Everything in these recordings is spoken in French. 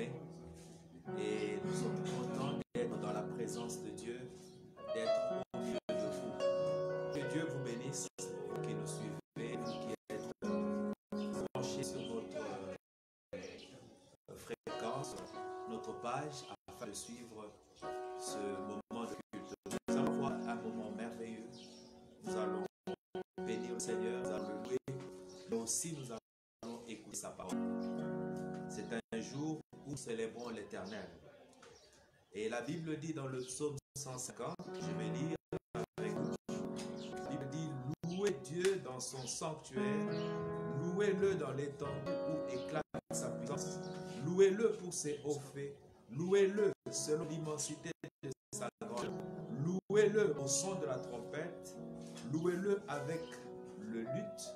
journée et nous sommes contents d'être dans la présence de Dieu, d'être au milieu de vous. Que Dieu vous bénisse, vous qui nous suivez, vous qui êtes branchés sur votre fréquence, notre page, afin de suivre ce moment de culte. Nous allons voir un moment merveilleux. Nous allons bénir le Seigneur, nous allons le louer, mais aussi nous allons écouter sa parole. C'est un jour où nous célébrons l'Éternel. Et la Bible dit dans le psaume 150, je vais lire avec vous. La Bible dit, louez Dieu dans son sanctuaire, louez-le dans l'étendue où éclate sa puissance, louez-le pour ses hauts faits, louez-le selon l'immensité de sa grandeur, louez-le au son de la trompette, louez-le avec le luth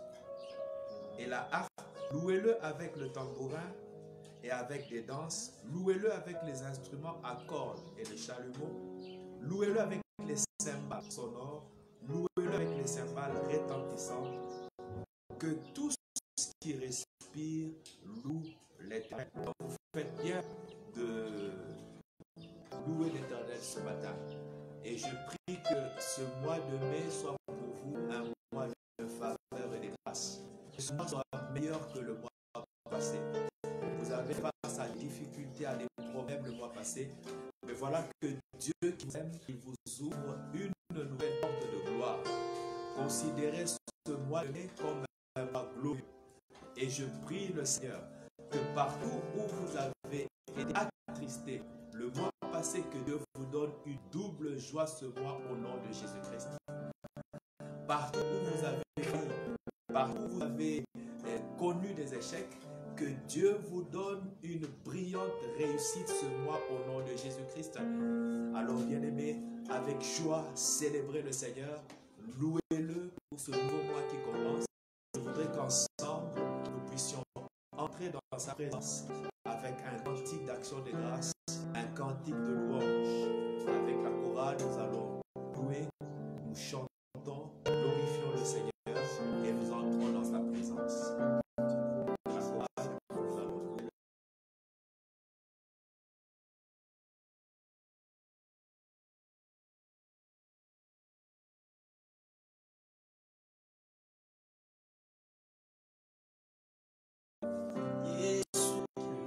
et la harpe, louez-le avec le tambourin et avec des danses, louez-le avec les instruments à cordes et le chalumeau, louez-le avec les cymbales sonores, louez-le avec les cymbales retentissantes, que tout ce qui respire loue l'Éternel. Vous faites bien de louer l'Éternel ce matin. Et je prie que ce mois de mai soit pour vous un mois de faveur et de grâce. Que ce mois soit meilleur que le mois passé. Vous avez face à des difficultés, à des problèmes le mois passé. Mais voilà que Dieu qui vous aime, il vous ouvre une nouvelle porte de gloire. Considérez ce mois de mai comme un mois glorieux. Et je prie le Seigneur que partout où vous avez été attristé le mois passé, que Dieu vous donne une double joie ce mois au nom de Jésus-Christ. Partout où vous avez ri, partout où vous avez connu des échecs, que Dieu vous donne une brillante réussite ce mois au nom de Jésus-Christ. Alors bien-aimés, avec joie, célébrez le Seigneur, louez-le pour ce nouveau mois qui commence. Je voudrais qu'ensemble, nous puissions entrer dans sa présence avec un cantique d'action de grâce, un cantique de louange. Avec la chorale, nous allons louer, nous chantons, glorifions le Seigneur et nous entrons dans sa présence. La chorale, nous allons louer.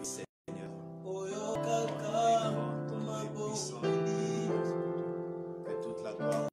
Seigneur, que toute la gloire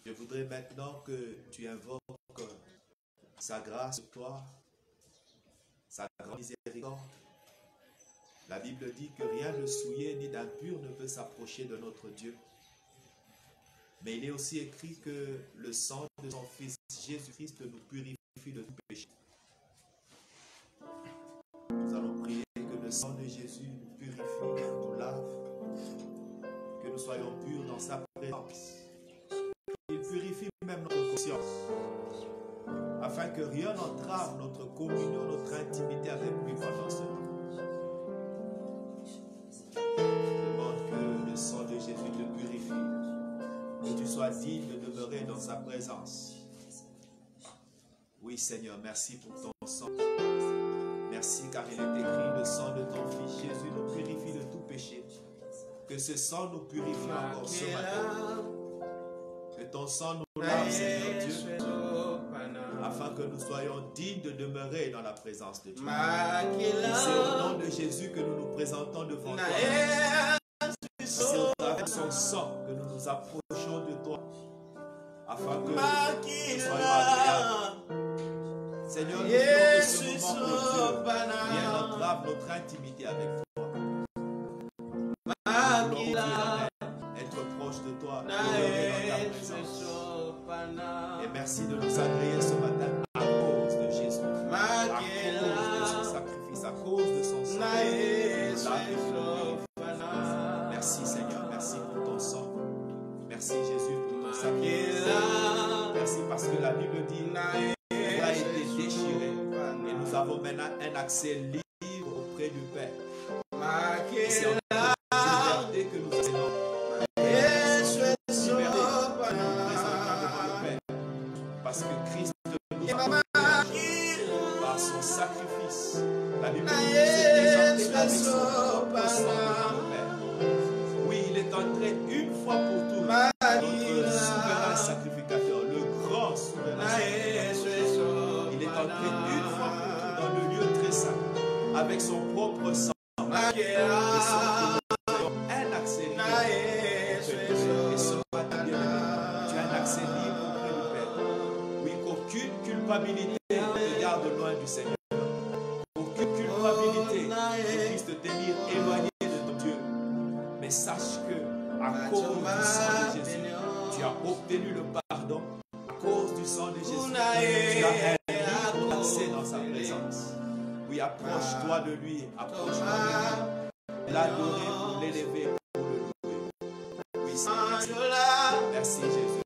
Je voudrais maintenant que tu invoques sa grâce sur toi, sa grande miséricorde. La Bible dit que rien de souillé ni d'impur ne peut s'approcher de notre Dieu. Mais il est aussi écrit que le sang de son Fils Jésus-Christ nous purifie de tout péché. Nous allons prier que le sang de Jésus nous purifie, nous lave, que nous soyons purs dans sa présence. Il purifie même notre conscience, afin que rien n'entrave notre communion, notre intimité avec lui pendant ce moment. Demande que le sang de Jésus te purifie, que tu sois digne de demeurer dans sa présence. Oui Seigneur, merci pour ton sang. Merci car il est écrit, le sang de ton Fils Jésus nous purifie de tout péché. Que ce sang nous purifie encore ce matin. Que ton sang nous lave, Seigneur Dieu, afin que nous soyons dignes de demeurer dans la présence de Dieu. C'est au nom de Jésus que nous nous présentons devant toi. C'est au travers de son sang que nous nous approchons de toi, afin que nous soyons agréables. Seigneur, nous voulons que ce moment de Dieu vienne entrave notre intimité avec toi. Nous voulons dire Amen, être proche de toi, demeurer dans ta présence. Et merci de nous agréer ce matin à cause de Jésus, à cause de son sacrifice, à cause de son sang. Merci Seigneur, merci pour ton sang. Merci Jésus pour ton sacrifice. Merci parce que la Bible dit qu'il a été déchiré et nous avons maintenant un accès libre auprès du Père. Et c'est en liberté que nous enseignons. Parce que Christ nous a par son sacrifice. La Bible dit qu'il s'est présenté avec son propre sang devant le Père. Oui, il est entré une fois pour toutes, notre souverain sacrificateur, le grand souverain sacrificateur. Il est entré une fois pour toutes dans le lieu très saint, avec son propre sang. Et sans que nous ayons un accès libre. Et ce matin, bien-aimé, tu as un accès libre auprès du Père. Oui, qu'aucune culpabilité ne te garde loin du Seigneur. Aucune culpabilité ne puisse te tenir éloigné de ton Dieu. Mais sache que, à cause du sang de Jésus, tu as obtenu le pardon. À cause du sang de Jésus, tu as un libre accès dans sa présence. Oui, approche-toi de lui, approche-toi de lui. L'adorer pour l'élever, pour le louer. Oui, Seigneur. Merci Jésus.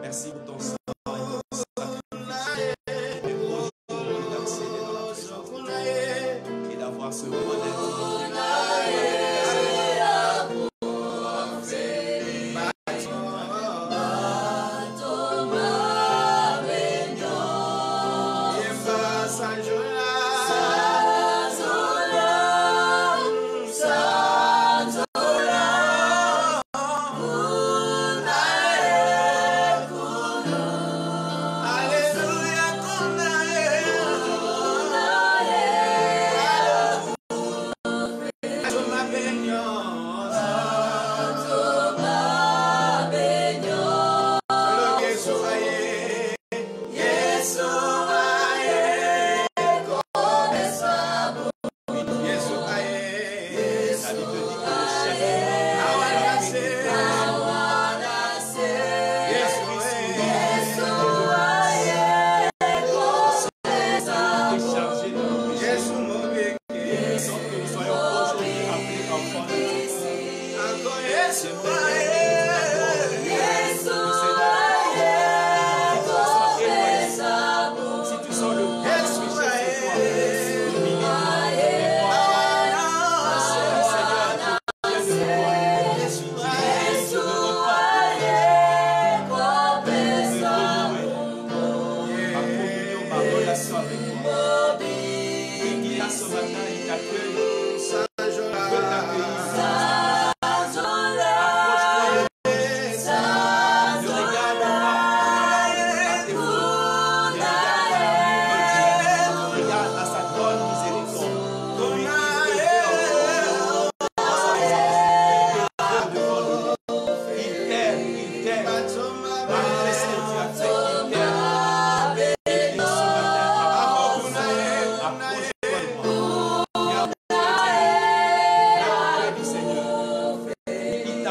Merci pour ton sang et ton sacrifice. Et aujourd'hui d'accéder dans la présence de Dieu et d'avoir ce moment d'intimité.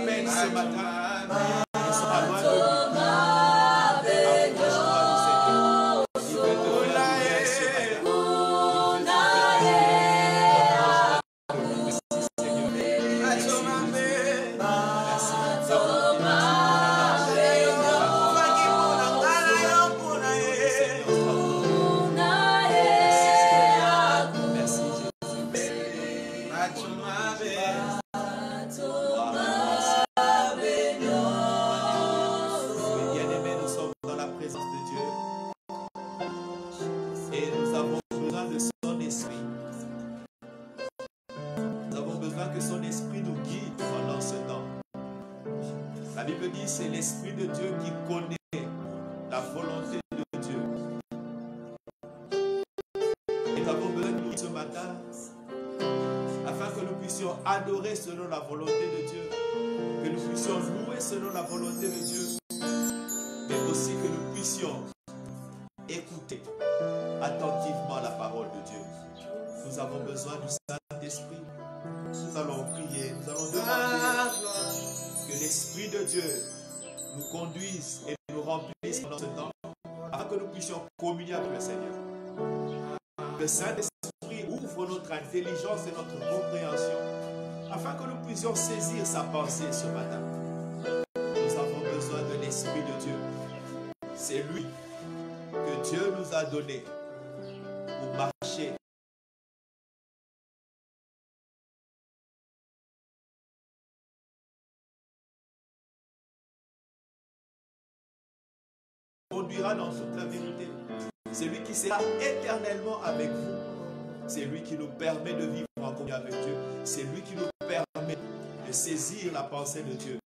appelle ce matin. Ils sont pas loin de lui. Approche-toi du Seigneur. Il veut te faire du bien ce matin. La Bible dit c'est l'Esprit de Dieu qui connaît la volonté de Dieu. Et nous avons besoin de nous ce matin afin que nous puissions adorer selon la volonté de Dieu, que nous puissions louer selon la volonté de Dieu, mais aussi que nous puissions écouter attentivement la parole de Dieu. Nous avons besoin du Saint-Esprit. Nous allons prier, nous allons demander que l'Esprit de Dieu nous conduise et nous remplisse pendant ce temps, afin que nous puissions communier avec le Seigneur. Le Saint-Esprit ouvre notre intelligence et notre compréhension, afin que nous puissions saisir sa pensée ce matin. Nous avons besoin de l'Esprit de Dieu. C'est lui que Dieu nous a donné pour marcher. Conduira dans toute la vérité. C'est lui qui sera éternellement avec vous. C'est lui qui nous permet de vivre en communion avec Dieu. C'est lui qui nous permet de saisir la pensée de Dieu.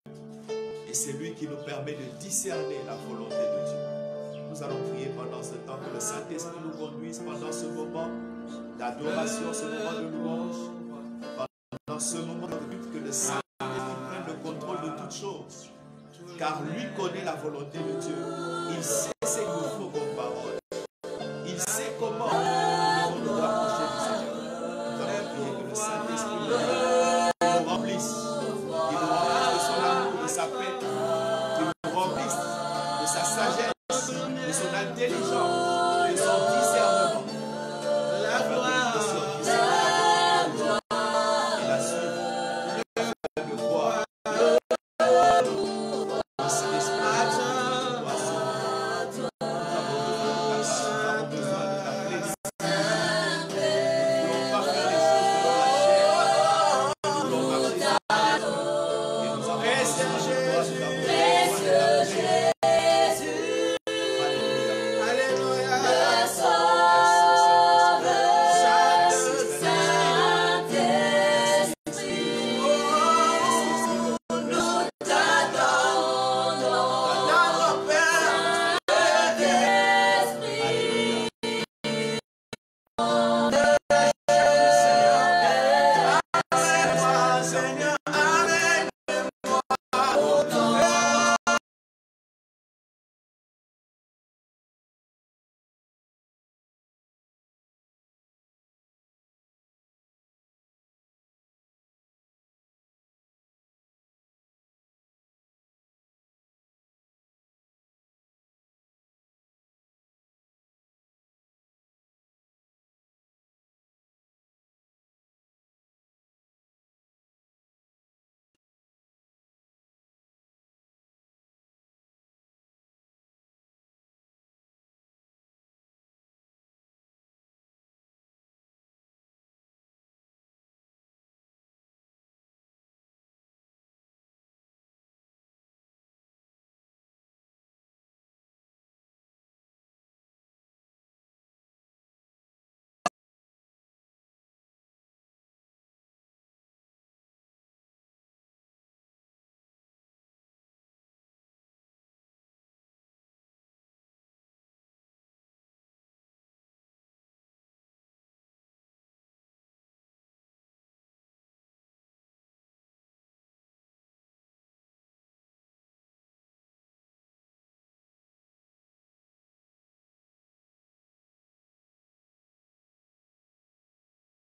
Et c'est lui qui nous permet de discerner la volonté de Dieu. Nous allons prier pendant ce temps que le Saint-Esprit nous conduise pendant ce moment d'adoration, ce moment de louange, pendant ce moment de lutte, que le Saint-Esprit prenne le contrôle de toutes choses. Car lui connaît la volonté de Dieu. Il sait ce que